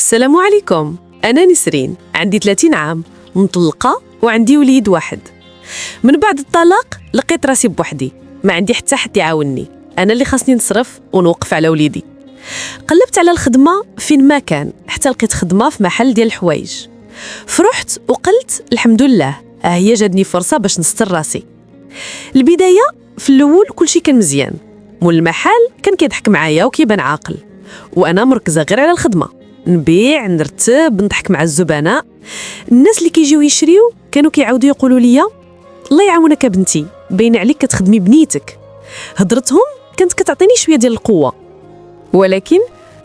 السلام عليكم. أنا نسرين، عندي 30 عام، مطلقة وعندي وليد واحد. من بعد الطلاق لقيت راسي بوحدي، ما عندي حتى حد يعاونني، أنا اللي خاصني نصرف ونوقف على وليدي. قلبت على الخدمة فين ما كان حتى لقيت خدمة في محل ديال الحوايج. فرحت وقلت الحمد لله، هي جاتني فرصة باش نستر راسي. البداية في الأول كلشي كان مزيان، مول المحل كان كيضحك معايا وكيبان عاقل، وأنا مركزة غير على الخدمة، نبيع نرتب نضحك مع الزبناء. الناس اللي كيجيو يشريو كانوا كيعاودوا يقولوا لي الله يعاونك بنتي، باين عليك كتخدمي بنيتك. هضرتهم كانت كتعطيني شويه ديال القوه. ولكن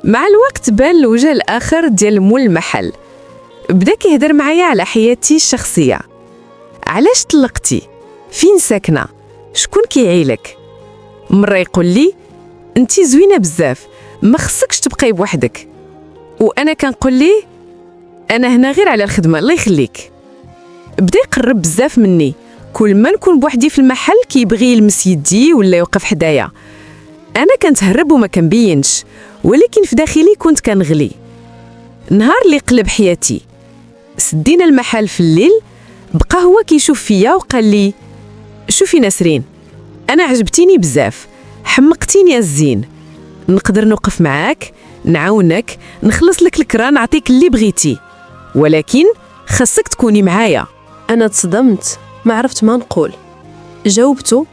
مع الوقت بان الوجه الاخر ديال مول المحل، بدا كيهضر معايا على حياتي الشخصيه. علاش طلقتي؟ فين ساكنه؟ شكون كيعيلك؟ مره يقول لي انتي زوينه بزاف، ما خصكش تبقاي بوحدك، وانا كنقول ليه انا هنا غير على الخدمه الله يخليك. بدا يقرب بزاف مني، كل ما نكون بوحدي في المحل كيبغي يلمس يدي ولا يوقف حدايا. انا كنتهرب وما كنبينش، ولكن في داخلي كنت كنغلي. نهار اللي قلب حياتي سدينا المحل في الليل، بقى هو كيشوف فيا وقال لي شوفي نسرين، انا عجبتيني بزاف، حمقتيني يا الزين، نقدر نوقف معاك، نعاونك، نخلص لك الكرا، نعطيك اللي بغيتي، ولكن خاصك تكوني معايا. أنا تصدمت، ما عرفت ما نقول. جاوبته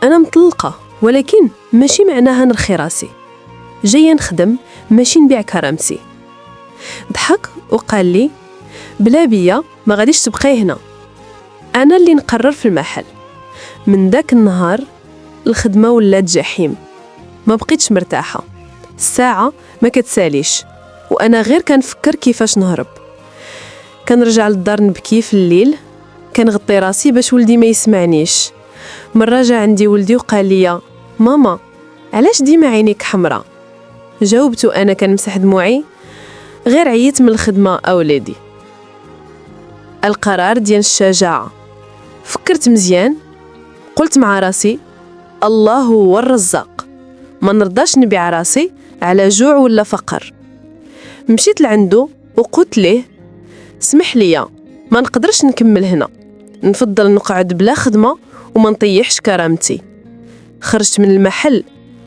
أنا مطلقة، ولكن ماشي معناها نرخي راسي، جاية نخدم ماشي نبيع كرامتي. ضحك وقال لي بلا بيا ما غاديش تبقاي هنا، أنا اللي نقرر في المحل. من داك النهار الخدمة ولات جحيم، ما بقيتش مرتاحة، الساعة ما كتساليش، وأنا غير كنفكر كيفاش نهرب. كنرجع للدار نبكي في الليل، كنغطي راسي باش ولدي ما يسمعنيش. مرة جا عندي ولدي وقال لي ماما علاش ديما عينيك حمراء؟ جاوبته أنا كنمسح دموعي غير عييت من الخدمة أولادي. القرار ديال الشجاعة. فكرت مزيان، قلت مع راسي الله هو الرزاق، ما نرضاش نبيع راسي على جوع ولا فقر. مشيت لعنده وقلت ليه سمح لي، ما نقدرش نكمل هنا، نفضل نقعد بلا خدمة وما نطيحش كرامتي. خرجت من المحل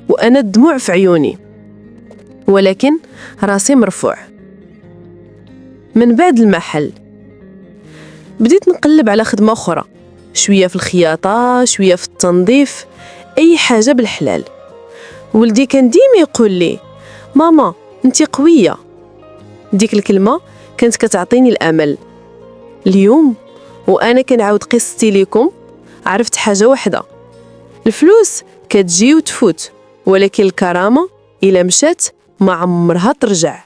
وأنا الدموع في عيوني، ولكن راسي مرفوع. من بعد المحل بديت نقلب على خدمة أخرى، شوية في الخياطة، شوية في التنظيف، أي حاجة بالحلال. ولدي كان ديما يقول لي ماما انتي قوية، ديك الكلمة كانت كتعطيني الأمل. اليوم وأنا كنعاود قصتي ليكم عرفت حاجة واحدة، الفلوس كتجي وتفوت، ولكن الكرامة إلا مشات ما عمرها ترجع.